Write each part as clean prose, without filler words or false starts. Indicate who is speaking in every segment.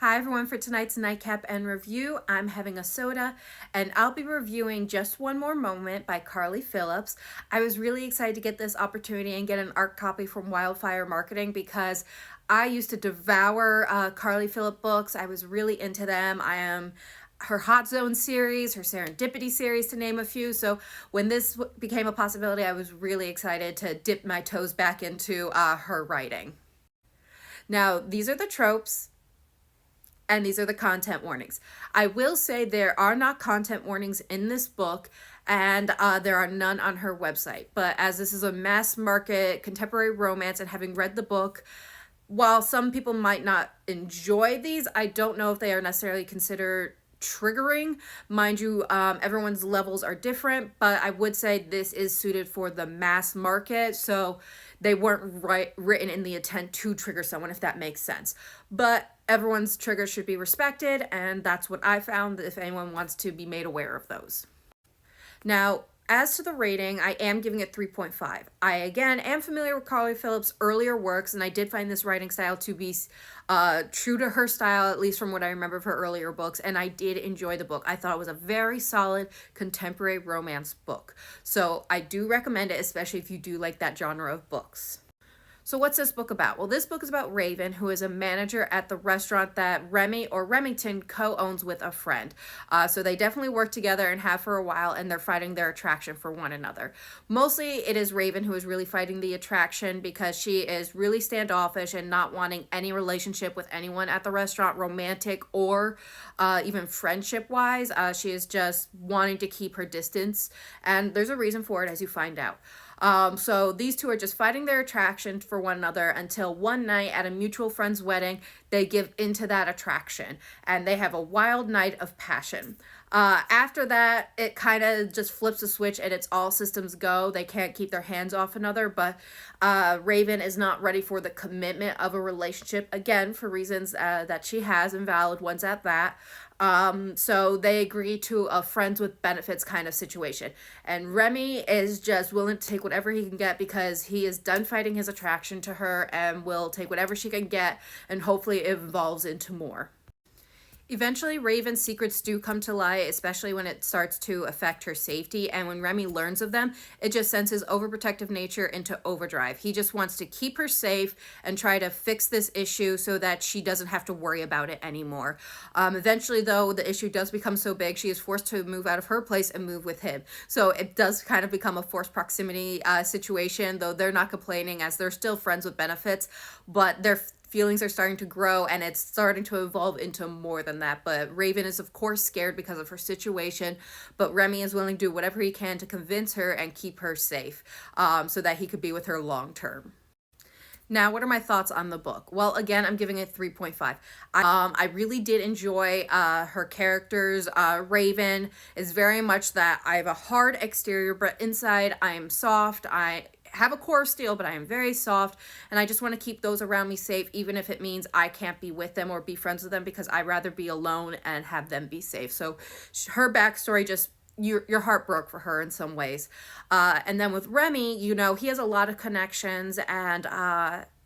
Speaker 1: Hi everyone, for tonight's Nightcap and review, I'm having a soda and I'll be reviewing Just One More Moment by Carly Phillips. I was really excited to get this opportunity and get an art copy from Wildfire Marketing because I used to devour Carly Phillips books. I was really into them. I am her Hot Zone series, her Serendipity series, to name a few. So when this became a possibility, I was really excited to dip my toes back into her writing. Now, these are the tropes and these are the content warnings. I will say there are not content warnings in this book, and there are none on her website. But as this is a mass market contemporary romance, and having read the book, while some people might not enjoy these, I don't know if they are necessarily considered triggering. Mind you, everyone's levels are different, but I would say this is suited for the mass market, so they weren't written in the intent to trigger someone, if that makes sense. But everyone's triggers should be respected, and that's what I found, if anyone wants to be made aware of those. Now, as to the rating, I am giving it 3.5. I, again, am familiar with Carly Phillips' earlier works, and I did find this writing style to be true to her style, at least from what I remember of her earlier books, and I did enjoy the book. I thought it was a very solid contemporary romance book. So I do recommend it, especially if you do like that genre of books. So what's this book about? Well, this book is about Raven, who is a manager at the restaurant that Remy or Remington co-owns with a friend. So they definitely work together and have for a while, and they're fighting their attraction for one another. Mostly it is Raven who is really fighting the attraction because she is really standoffish and not wanting any relationship with anyone at the restaurant, romantic or even friendship-wise. She is just wanting to keep her distance, and there's a reason for it, as you find out. So these two are just fighting their attraction for one another until one night at a mutual friend's wedding, they give into that attraction and they have a wild night of passion. After that, it kind of just flips a switch and it's all systems go. They can't keep their hands off another, but Raven is not ready for the commitment of a relationship, again, for reasons that she has, and valid ones at that. So they agree to a friends with benefits kind of situation. And Remy is just willing to take whatever he can get because he is done fighting his attraction to her and will take whatever she can get, and hopefully it evolves into more. Eventually, Raven's secrets do come to light, especially when it starts to affect her safety, and when Remy learns of them, it just sends his overprotective nature into overdrive. He just wants to keep her safe and try to fix this issue so that she doesn't have to worry about it anymore. Eventually, though, the issue does become so big, she is forced to move out of her place and move with him. So it does kind of become a forced proximity situation, though they're not complaining as they're still friends with benefits, but they're feelings are starting to grow and it's starting to evolve into more than that. But Raven is of course scared because of her situation, but Remy is willing to do whatever he can to convince her and keep her safe, so that he could be with her long term. Now, what are my thoughts on the book? Well, again, I'm giving it 3.5. I really did enjoy her characters. Raven is very much that I have a hard exterior, but inside I am soft. I have a core of steel, but I am very soft, and I just want to keep those around me safe, even if it means I can't be with them or be friends with them, because I'd rather be alone and have them be safe. So her backstory, just your heart broke for her in some ways. And then with Remy, you know, he has a lot of connections, and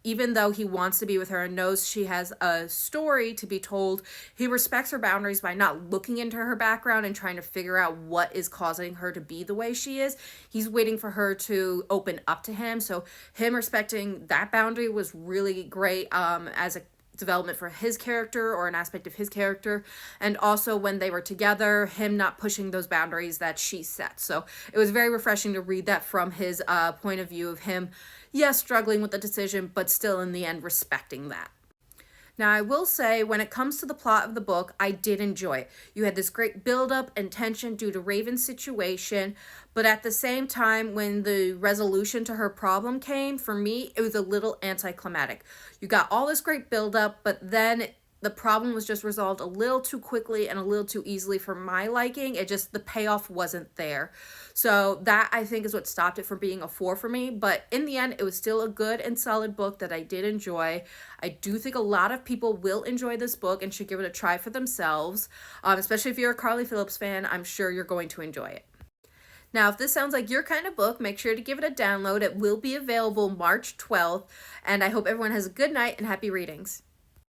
Speaker 1: even though he wants to be with her and knows she has a story to be told, he respects her boundaries by not looking into her background and trying to figure out what is causing her to be the way she is. He's waiting for her to open up to him. So him respecting that boundary was really great, as a development for his character, or an aspect of his character. And also when they were together, him not pushing those boundaries that she set. So it was very refreshing to read that from his point of view of him, yes, struggling with the decision, but still in the end respecting that. Now, I will say, when it comes to the plot of the book, I did enjoy it. You had this great build-up and tension due to Raven's situation, but at the same time, when the resolution to her problem came, for me, it was a little anticlimactic. You got all this great build-up, but then the problem was just resolved a little too quickly and a little too easily for my liking. It just, the payoff wasn't there. So that, I think, is what stopped it from being a 4 for me. But in the end, it was still a good and solid book that I did enjoy. I do think a lot of people will enjoy this book and should give it a try for themselves. Especially if you're a Carly Phillips fan, I'm sure you're going to enjoy it. Now, if this sounds like your kind of book, make sure to give it a download. It will be available March 12th. And I hope everyone has a good night and happy readings.